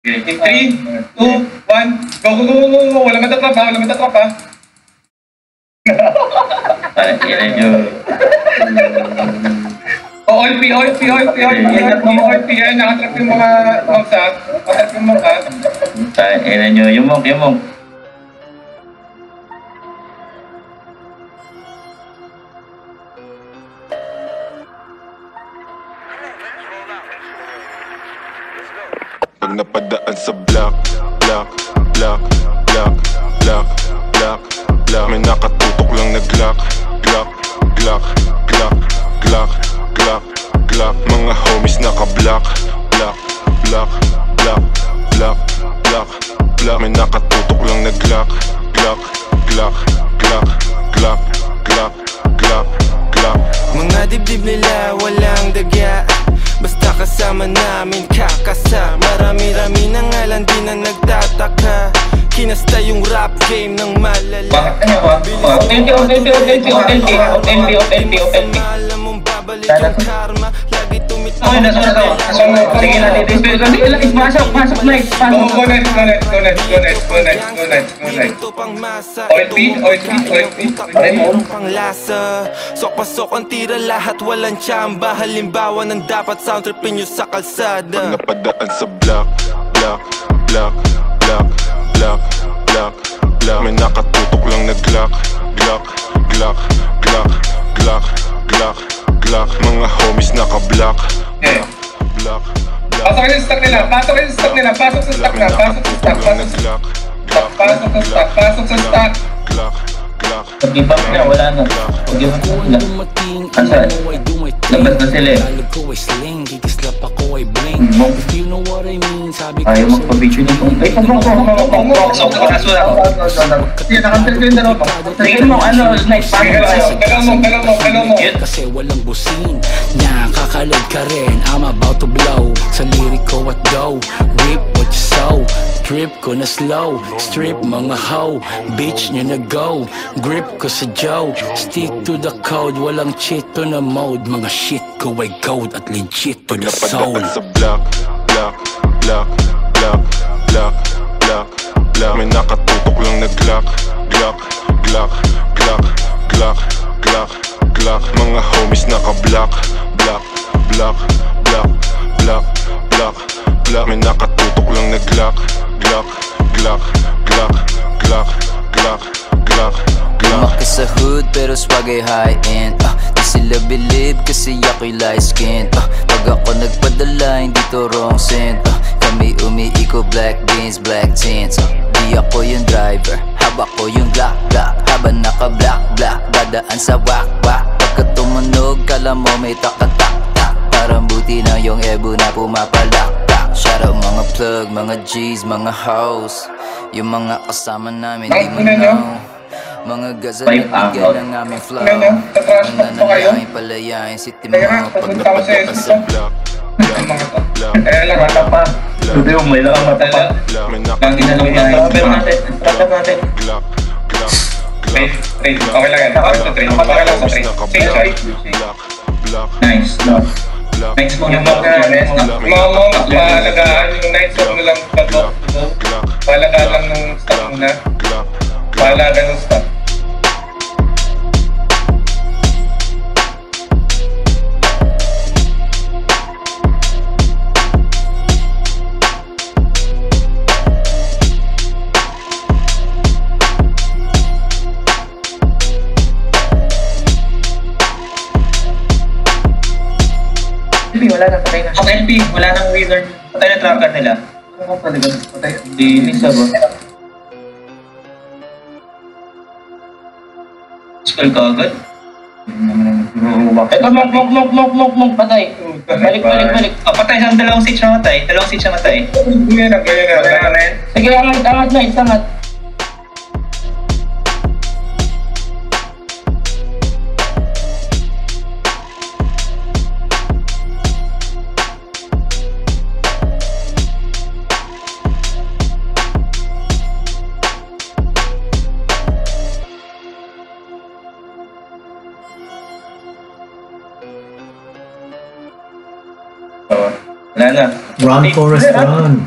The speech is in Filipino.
In 3, 2, 1, go, go, go, go, go. Wala matatrap ha, wala matatrap ha. Yan nyo. OLP, yan. Nakatrap yung mga magsat. Nakatrap yung magsat. Yan nyo, yung monk. Pag napadaan sa block, may nakatutok lang na Glock. Mga homies naka-block, may nakatutok lang na Glock. Mga dibdib nila walang dagya, basta kasama namin kakasa. Marami-rami na nga lang di na nagtataka. Kinasta yung rap game ng malala. Bakit ano ba? OLP. Sana to. Lagi tumitaw. Okay, nasa to. Sige natin. Pasok, Mike. Go next. OLP. Panglasa. Sok-pasok ang tira, lahat walang tsamba. Halimbawa ng dapat sound tripin nyo sa kalsada. Pag napadaan sa block, may nakatutok lang na Glock. Mga homies naka-block. Pasok yung stock nila. Pasok sa stock. Pag-ibang na, wala na. Asa? Labas na sila eh. Ayaw magpabidyo nito. Ay, pasok ko. Sige, nakantil ko yung dalawa. Tingin mo, nice. Kailan mo. Kasi walang busin, nakakalad ka rin. I'm about to blow sa lirik ko at go. Rip what you sow. Trip ko na slow. Strip mga hoe. Bitch nyo na go. Grip ko sa Joe. Stick to the code. Walang cheat to na mode. Mga shit ko ay gold at legit to the soul. Napadaan sa block. May nakatutok lang na Glock. Mga homies naka-block. May nakatutok lang na Glock. Lumaki sa hood pero swag ay high-end. Di sila believe kasi ako'y light skin. Pag ako nagpadala hindi to wrong scent. Kami umiiko black beans, black tints. Di ako yung driver, haba ko yung black. Habang naka-black, dadaan sa wak. Pagka tumunog, kala mo may tak-tak. Parang buti na yung ebo na pumapalak. Shout out mga plug, mga G's, mga hoes. Yung mga kasama namin di mo know. Mga gazal na bigyan ng aming flow. Ang nanalain palayain si Timo. Pag napadaan ka sa block. Kaya lang, mata pa. Hindi mo, may lang mata pa. Lagi na lang yung pero natin. Train. Okay lang yan. Okay lang sa train. Nice. Next mo yung mga paalagaan yung night shot mo lang bago. Paalagaan lang ng stock muna. Paalagaan ng stock. Wala na, patay na. LP, wala nang wizard. Patay na tracker nila. Ano pa talaga? Patay. Dinis ba? Spell ka agad? Ito, mok, patay. Balik. Patay sa dalawang siege na matay. Ganyan na. Sige, angat. Wala na. Run, Forrest, run.